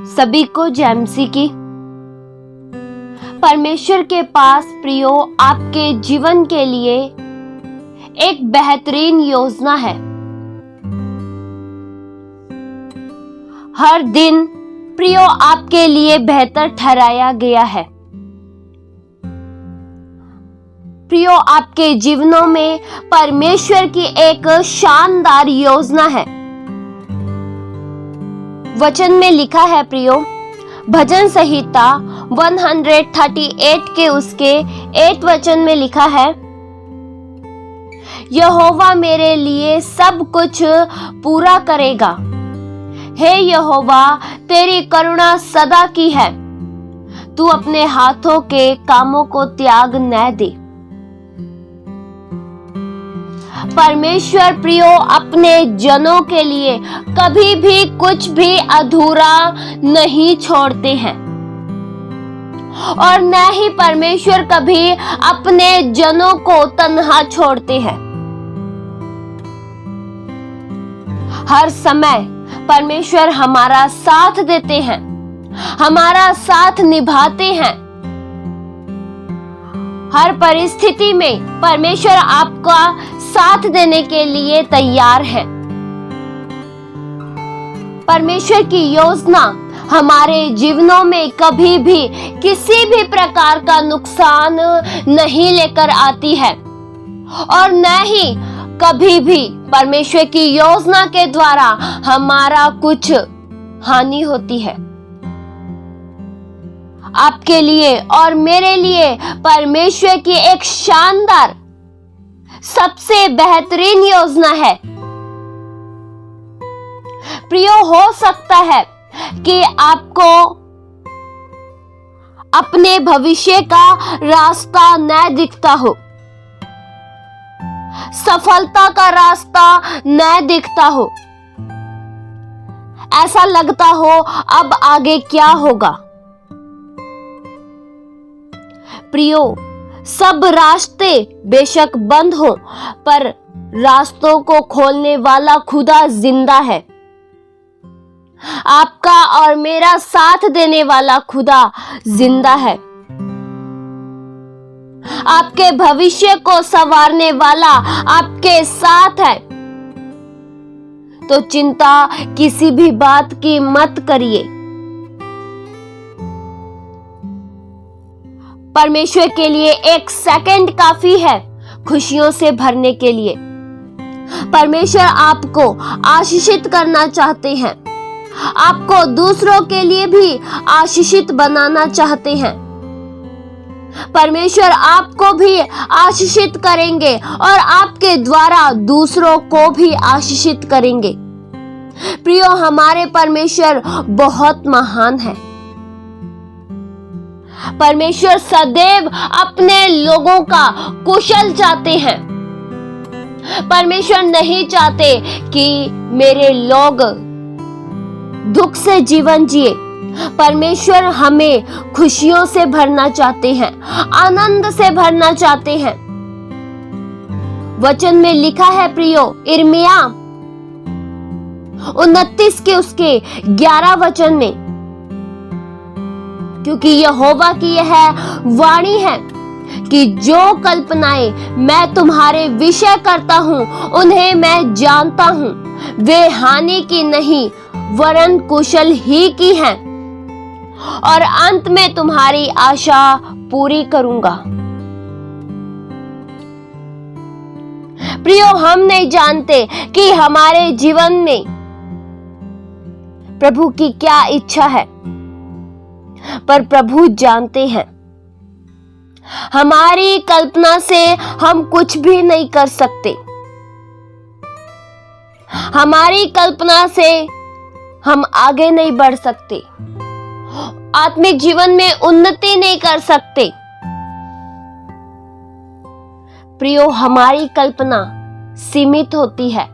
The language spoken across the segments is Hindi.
सभी को जैमसी की। परमेश्वर के पास प्रियो आपके जीवन के लिए एक बेहतरीन योजना है। हर दिन प्रियो आपके लिए बेहतर ठहराया गया है। प्रियो आपके जीवनों में परमेश्वर की एक शानदार योजना है। वचन में लिखा है प्रियो, भजन संहिता 138 के उसके 8 वचन में लिखा है, यहोवा मेरे लिए सब कुछ पूरा करेगा। हे यहोवा, तेरी करुणा सदा की है, तू अपने हाथों के कामों को त्याग न दे। परमेश्वर प्रियो अपने जनों के लिए कभी भी कुछ भी अधूरा नहीं छोड़ते हैं और न ही परमेश्वर कभी अपने जनों को तन्हा छोड़ते हैं। हर समय परमेश्वर हमारा साथ देते हैं, हमारा साथ निभाते हैं। हर परिस्थिति में परमेश्वर आपका साथ देने के लिए तैयार है। परमेश्वर की योजना हमारे जीवनों में कभी भी किसी भी प्रकार का नुकसान नहीं लेकर आती है और न ही कभी भी परमेश्वर की योजना के द्वारा हमारा कुछ हानि होती है। आपके लिए और मेरे लिए परमेश्वर की एक शानदार सबसे बेहतरीन योजना है। प्रियो, हो सकता है कि आपको अपने भविष्य का रास्ता न दिखता हो, सफलता का रास्ता न दिखता हो, ऐसा लगता हो अब आगे क्या होगा। प्रियो, सब रास्ते बेशक बंद हो, पर रास्तों को खोलने वाला खुदा जिंदा है। आपका और मेरा साथ देने वाला खुदा जिंदा है। आपके भविष्य को संवारने वाला आपके साथ है। तो चिंता किसी भी बात की मत करिए। परमेश्वर के लिए एक सेकंड काफी है खुशियों से भरने के लिए। परमेश्वर आपको आशीषित करना चाहते हैं, आपको दूसरों के लिए भी आशीषित बनाना चाहते हैं। परमेश्वर आपको भी आशीषित करेंगे और आपके द्वारा दूसरों को भी आशीषित करेंगे। प्रियो, हमारे परमेश्वर बहुत महान है। परमेश्वर सदैव अपने लोगों का कुशल चाहते हैं। परमेश्वर नहीं चाहते कि मेरे लोग दुख से जीवन जिए। परमेश्वर हमें खुशियों से भरना चाहते हैं, आनंद से भरना चाहते हैं। वचन में लिखा है प्रियो, यिर्मयाह 29 के उसके 11 वचन में, क्योंकि यहोवा की यह वाणी है कि जो कल्पनाएं मैं तुम्हारे विषय करता हूं उन्हें मैं जानता हूं, वे हानि की नहीं वरन कुशल ही की हैं, और अंत में तुम्हारी आशा पूरी करूंगा। प्रियो, हम नहीं जानते कि हमारे जीवन में प्रभु की क्या इच्छा है, पर प्रभु जानते हैं। हमारी कल्पना से हम कुछ भी नहीं कर सकते। हमारी कल्पना से हम आगे नहीं बढ़ सकते, आत्मिक जीवन में उन्नति नहीं कर सकते। प्रियो, हमारी कल्पना सीमित होती है,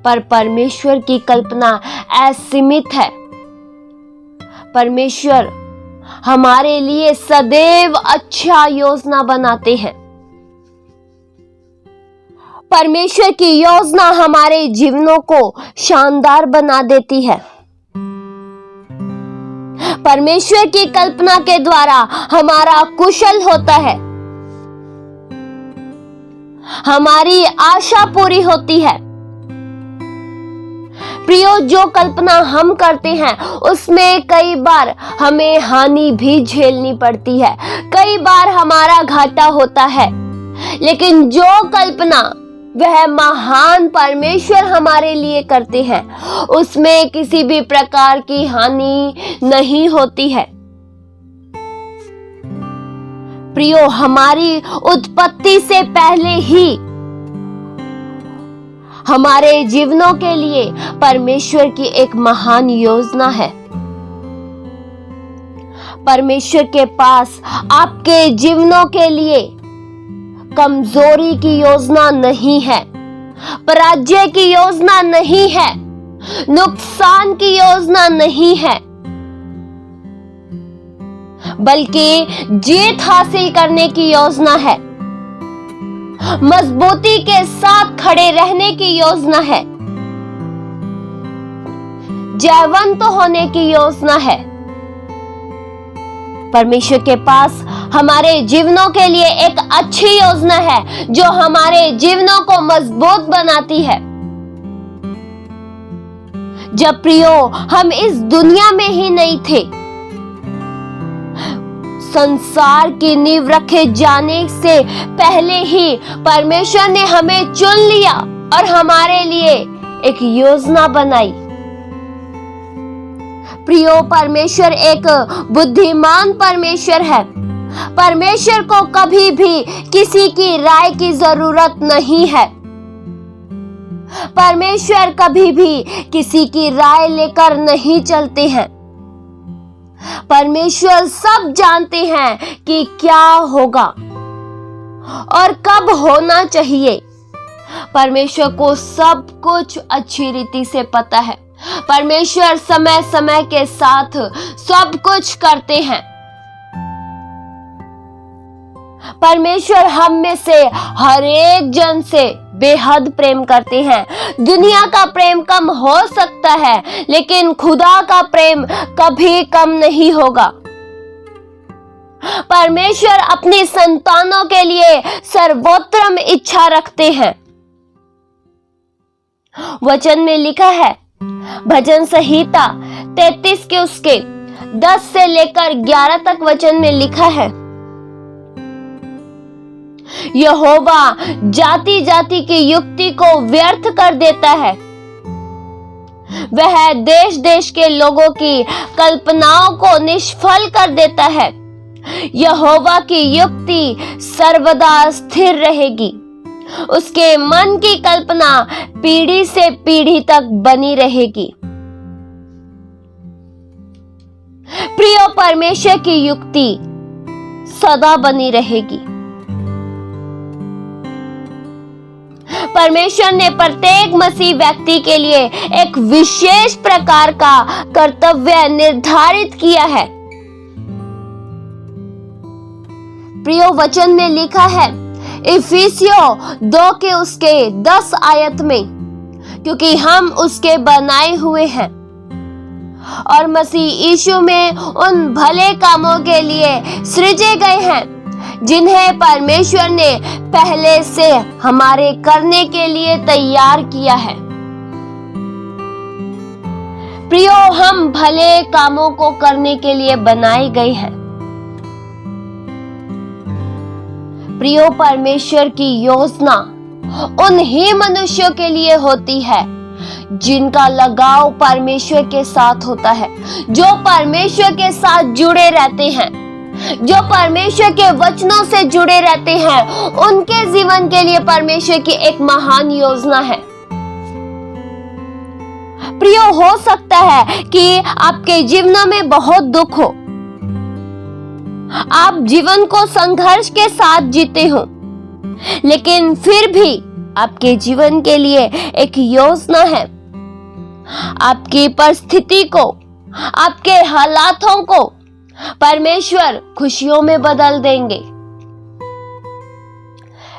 पर परमेश्वर की कल्पना असीमित है। परमेश्वर हमारे लिए सदैव अच्छा योजना बनाते हैं। परमेश्वर की योजना हमारे जीवनों को शानदार बना देती है। परमेश्वर की कल्पना के द्वारा हमारा कुशल होता है, हमारी आशा पूरी होती है। प्रियो, जो कल्पना हम करते हैं उसमें कई बार हमें हानि भी झेलनी पड़ती है, कई बार हमारा घाटा होता है, लेकिन जो कल्पना वह महान परमेश्वर हमारे लिए करते हैं उसमें किसी भी प्रकार की हानि नहीं होती है। प्रियो, हमारी उत्पत्ति से पहले ही हमारे जीवनों के लिए परमेश्वर की एक महान योजना है। परमेश्वर के पास आपके जीवनों के लिए कमजोरी की योजना नहीं है, पराजय की योजना नहीं है, नुकसान की योजना नहीं है, बल्कि जीत हासिल करने की योजना है, मजबूती के साथ खड़े रहने की योजना है, जयवंत होने की योजना है। परमेश्वर के पास हमारे जीवनों के लिए एक अच्छी योजना है जो हमारे जीवनों को मजबूत बनाती है। जब प्रियो हम इस दुनिया में ही नहीं थे, संसार की नींव रखे जाने से पहले ही परमेश्वर ने हमें चुन लिया और हमारे लिए एक योजना बनाई। प्रियो, परमेश्वर एक बुद्धिमान परमेश्वर है। परमेश्वर को कभी भी किसी की राय की जरूरत नहीं है। परमेश्वर कभी भी किसी की राय लेकर नहीं चलते हैं। परमेश्वर सब जानते हैं कि क्या होगा और कब होना चाहिए। परमेश्वर को सब कुछ अच्छी रीति से पता है। परमेश्वर समय समय के साथ सब कुछ करते हैं। परमेश्वर हम में से हर एक जन से बेहद प्रेम करते हैं। दुनिया का प्रेम कम हो सकता है, लेकिन खुदा का प्रेम कभी कम नहीं होगा। परमेश्वर अपनी संतानों के लिए सर्वोत्तम इच्छा रखते हैं। वचन में लिखा है, भजन संहिता 33 के उसके 10 से लेकर 11 तक वचन में लिखा है, यहोवा जाति जाति की युक्ति को व्यर्थ कर देता है। वह देश देश के लोगों की कल्पनाओं को निष्फल कर देता है। यहोवा की युक्ति सर्वदा स्थिर रहेगी, उसके मन की कल्पना पीढ़ी से पीढ़ी तक बनी रहेगी। प्रिय, परमेश्वर की युक्ति सदा बनी रहेगी। परमेश्वर ने प्रत्येक मसीह व्यक्ति के लिए एक विशेष प्रकार का कर्तव्य निर्धारित किया है। प्रियो, वचन में लिखा है इफिसियों 2 के उसके 10 आयत में, क्योंकि हम उसके बनाए हुए हैं और मसीह यीशु में उन भले कामों के लिए सृजे गए हैं जिन्हें परमेश्वर ने पहले से हमारे करने के लिए तैयार किया है। प्रियो, हम भले कामों को करने के लिए बनाए गए हैं। प्रियो, परमेश्वर की योजना उन ही मनुष्यों के लिए होती है जिनका लगाव परमेश्वर के साथ होता है, जो परमेश्वर के साथ जुड़े रहते हैं, जो परमेश्वर के वचनों से जुड़े रहते हैं। उनके जीवन के लिए परमेश्वर की एक महान योजना है। प्रियो, हो सकता है कि आपके जीवन में बहुत दुख हो, आप जीवन को संघर्ष के साथ जीते हो, लेकिन फिर भी आपके जीवन के लिए एक योजना है। आपकी परिस्थिति को, आपके हालातों को परमेश्वर खुशियों में बदल देंगे।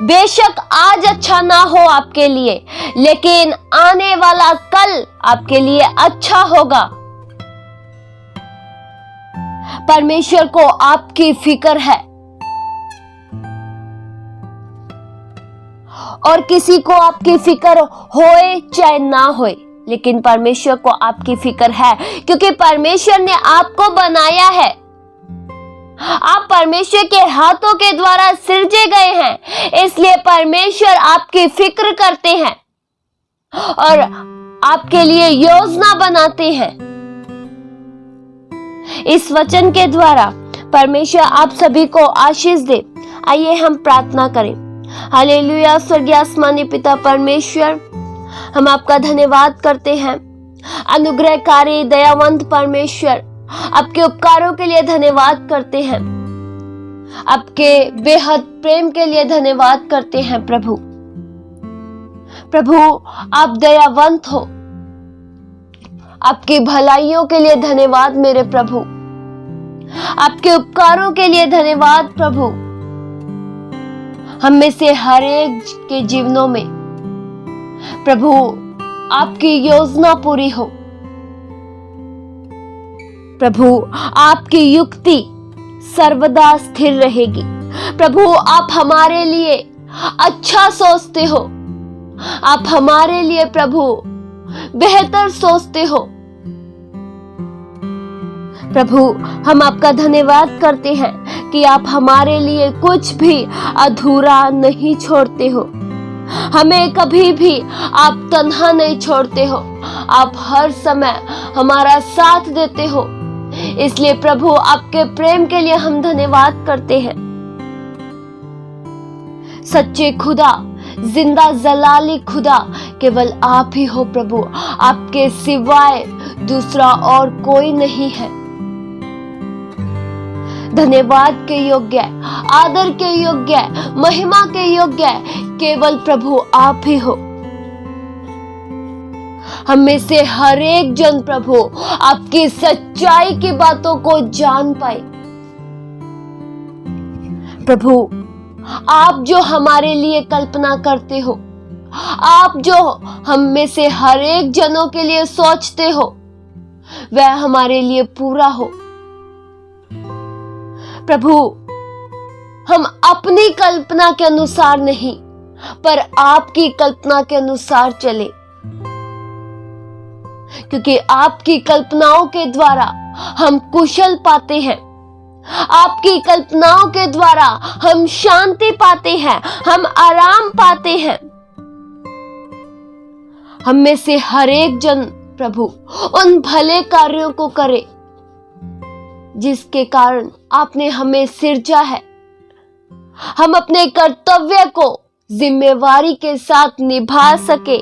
बेशक आज अच्छा ना हो आपके लिए, लेकिन आने वाला कल आपके लिए अच्छा होगा। परमेश्वर को आपकी फिक्र है और किसी को आपकी फिक्र होए चाहे ना होए, लेकिन परमेश्वर को आपकी फिक्र है क्योंकि परमेश्वर ने आपको बनाया है। आप परमेश्वर के हाथों के द्वारा सृजे गए हैं, इसलिए परमेश्वर आपकी फिक्र करते हैं और आपके लिए योजना बनाते हैं। इस वचन के द्वारा परमेश्वर आप सभी को आशीष दे। आइए हम प्रार्थना करें। हालेलुया। स्वर्गीय आसमानी पिता परमेश्वर, हम आपका धन्यवाद करते हैं। अनुग्रहकारी दयावंत परमेश्वर, आपके उपकारों के लिए धन्यवाद करते हैं, आपके बेहद प्रेम के लिए धन्यवाद करते हैं। प्रभु आप दयावंत हो, आपकी भलाइयों के लिए धन्यवाद मेरे प्रभु, आपके उपकारों के लिए धन्यवाद प्रभु। हम में से हर एक के जीवनों में प्रभु आपकी योजना पूरी हो। प्रभु आपकी युक्ति सर्वदा स्थिर रहेगी। प्रभु आप हमारे लिए अच्छा सोचते हो, आप हमारे लिए प्रभु बेहतर सोचते हो। प्रभु हम आपका धन्यवाद करते हैं कि आप हमारे लिए कुछ भी अधूरा नहीं छोड़ते हो, हमें कभी भी आप तन्हा नहीं छोड़ते हो, आप हर समय हमारा साथ देते हो। इसलिए प्रभु आपके प्रेम के लिए हम धन्यवाद करते हैं। सच्चे खुदा, जिंदा जलाली खुदा केवल आप ही हो प्रभु, आपके सिवाय दूसरा और कोई नहीं है। धन्यवाद के योग्य, आदर के योग्य, महिमा के योग्य केवल प्रभु आप ही हो। हम में से हर एक जन प्रभु आपकी सच्चाई की बातों को जान पाए। प्रभु आप जो हमारे लिए कल्पना करते हो, आप जो हम में से हर एक जनों के लिए सोचते हो, वह हमारे लिए पूरा हो। प्रभु हम अपनी कल्पना के अनुसार नहीं, पर आपकी कल्पना के अनुसार चले, क्योंकि आपकी कल्पनाओं के द्वारा हम कुशल पाते हैं, आपकी कल्पनाओं के द्वारा हम शांति पाते हैं, हम आराम पाते हैं। हम में से हर एक जन प्रभु उन भले कार्यों को करे जिसके कारण आपने हमें सिरजा है। हम अपने कर्तव्य को जिम्मेवारी के साथ निभा सके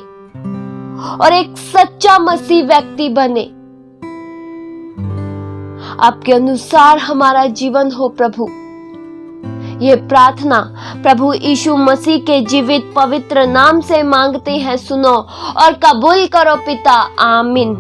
और एक सच्चा मसीह व्यक्ति बने। आपके अनुसार हमारा जीवन हो प्रभु। ये प्रार्थना प्रभु यीशु मसीह के जीवित पवित्र नाम से मांगते हैं, सुनो और कबूल करो पिता। आमीन।